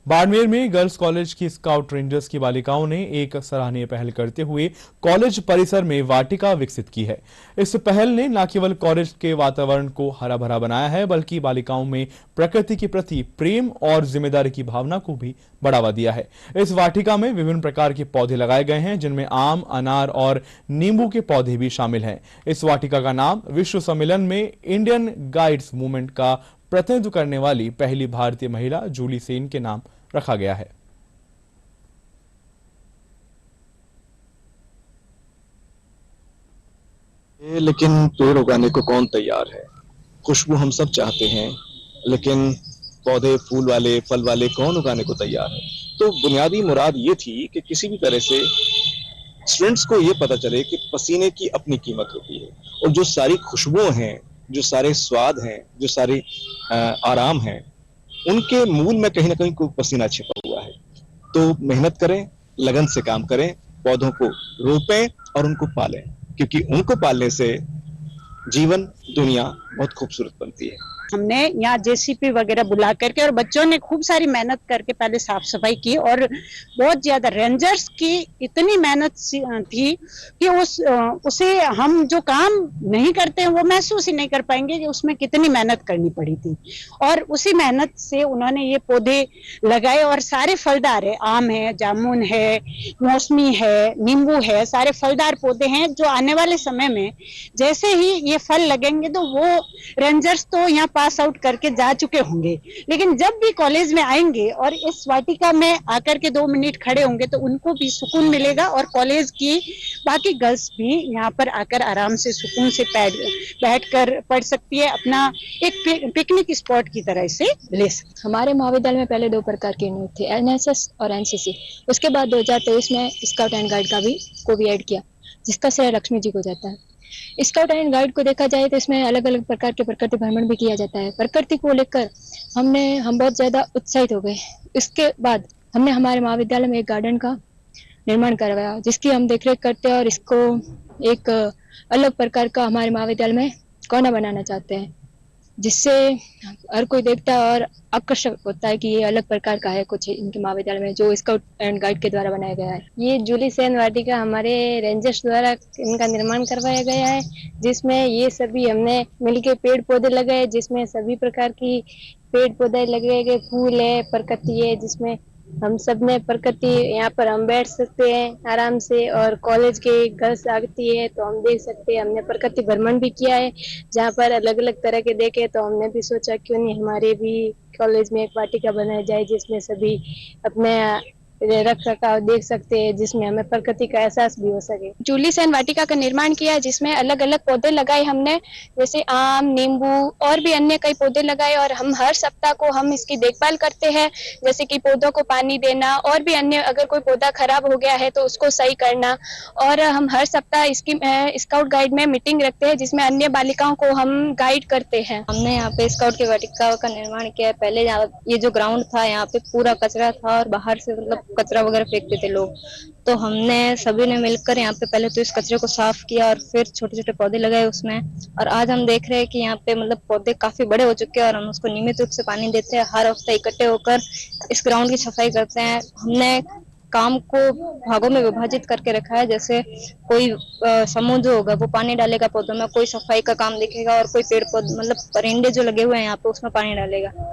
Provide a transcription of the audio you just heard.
बाड़मेर में girls college की scout rangers की बालिकाओं ने एक सराहनीय पहल करते हुए कॉलेज परिसर में वाटिका विकसित की है। इस पहल ने न केवल कॉलेज के वातावरण को हरा भरा बनाया है, बल्कि बालिकाओं में प्रकृति के प्रति प्रेम और जिम्मेदारी की भावना को भी बढ़ावा दिया है। इस वाटिका में विभिन्न प्रकार के पौधे लगाए गए हैं, जिनमें आम, अनार और नींबू के पौधे भी शामिल हैं। इस वाटिका का नाम विश्व सम्मेलन में इंडियन गाइड्स मूवमेंट का प्रतिनिधित्व करने वाली पहली भारतीय महिला जूली सेन के नाम रखा गया है। लेकिन पेड़ उगाने को कौन तैयार है? खुशबू हम सब चाहते हैं, लेकिन पौधे फूल वाले फल वाले कौन उगाने को तैयार है? तो बुनियादी मुराद ये थी कि किसी भी तरह से स्टूडेंट्स को ये पता चले कि पसीने की अपनी कीमत होती है, और जो सारी खुशबुएं हैं, जो सारे स्वाद हैं, जो सारे आराम हैं, उनके मूल में कहीं ना कहीं कोई पसीना छिपा हुआ है। तो मेहनत करें, लगन से काम करें, पौधों को रोपें और उनको पालें, क्योंकि उनको पालने से जीवन, दुनिया बहुत खूबसूरत बनती है। हमने यहाँ जेसीपी वगैरह बुला करके और बच्चों ने खूब सारी मेहनत करके पहले साफ सफाई की, और बहुत ज्यादा रेंजर्स की इतनी मेहनत थी कि उसे हम जो काम नहीं करते हैं वो महसूस ही नहीं कर पाएंगे कि उसमें कितनी मेहनत करनी पड़ी थी। और उसी मेहनत से उन्होंने ये पौधे लगाए और सारे फलदार है, आम है, जामुन है, मौसमी है, नींबू है, सारे फलदार पौधे हैं जो आने वाले समय में जैसे ही ये फल लगेंगे तो वो रेंजर्स तो यहाँ पास आउट करके जा चुके होंगे, लेकिन जब भी कॉलेज में आएंगे और इस वाटिका में आकर के 2 मिनट खड़े होंगे तो उनको भी सुकून मिलेगा, और कॉलेज की बाकी गर्ल्स भी यहाँ पर आकर आराम से सुकून से बैठ कर पढ़ सकती है, अपना एक पिकनिक स्पॉट की तरह से ले सकती। हमारे महाविद्यालय में पहले 2 प्रकार के यूनिट थे, एनएसएस और एनसीसी। उसके बाद 2023 में स्काउट एंड गाइड को भी ऐड किया, जिसका श्रेय लक्ष्मी जी को जाता है। स्काउट एंड गाइड को देखा जाए तो इसमें अलग अलग प्रकार के प्रकृति भ्रमण भी किया जाता है। प्रकृति को लेकर हम बहुत ज्यादा उत्साहित हो गए। इसके बाद हमने हमारे महाविद्यालय में एक गार्डन का निर्माण करवाया, जिसकी हम देखरेख करते हैं, और इसको एक अलग प्रकार का हमारे महाविद्यालय में कोना बनाना चाहते हैं, जिससे हर कोई देखता है और आकर्षक होता है कि ये अलग प्रकार का है कुछ इनके महाविद्यालय में, जो स्काउट एंड गाइड के द्वारा बनाया गया है। ये जूली सेन वाटिका हमारे रेंजर्स द्वारा इनका निर्माण करवाया गया है, जिसमें ये सभी हमने मिलके पेड़ पौधे लगाए, जिसमें सभी प्रकार की पेड़ पौधे लगाए गए, फूल है, प्रकृति है, जिसमें हम सब ने प्रकृति, यहाँ पर हम बैठ सकते हैं आराम से, और कॉलेज के गर्ल्स आती है तो हम देख सकते हैं। हमने प्रकृति भ्रमण भी किया है, जहाँ पर अलग अलग तरह के देखे, तो हमने भी सोचा क्यों नहीं हमारे भी कॉलेज में एक वाटिका बनाई जाए, जिसमें सभी अपने रख रखाव देख सकते हैं, जिसमें हमें प्रकृति का एहसास भी हो सके। जूली सेन वाटिका का निर्माण किया, जिसमें अलग अलग पौधे लगाए हमने, जैसे आम, नींबू और भी अन्य कई पौधे लगाए, और हम हर सप्ताह को हम इसकी देखभाल करते हैं, जैसे कि पौधों को पानी देना, और भी अन्य अगर कोई पौधा खराब हो गया है तो उसको सही करना। और हम हर सप्ताह इसकी स्काउट गाइड में मीटिंग रखते हैं, जिसमें अन्य बालिकाओं को हम गाइड करते हैं। हमने यहाँ पे स्काउट की वाटिका का निर्माण किया। पहले ये जो ग्राउंड था, यहाँ पे पूरा कचरा था और बाहर से मतलब कचरा वगैरह फेंकते थे लोग, तो हमने सभी ने मिलकर यहाँ पे पहले तो इस कचरे को साफ किया और फिर छोटे छोटे पौधे लगाए उसमें। और आज हम देख रहे हैं कि यहाँ पे मतलब पौधे काफी बड़े हो चुके हैं, और हम उसको नियमित रूप से पानी देते हैं। हर हफ्ते इकट्ठे होकर इस ग्राउंड की सफाई करते हैं। हमने काम को भागों में विभाजित करके रखा है, जैसे कोई समूह जो होगा वो पानी डालेगा पौधों में, कोई सफाई का काम देखेगा, और कोई पेड़ पौधे मतलब परिंदे जो लगे हुए हैं यहाँ पे उसमें पानी डालेगा।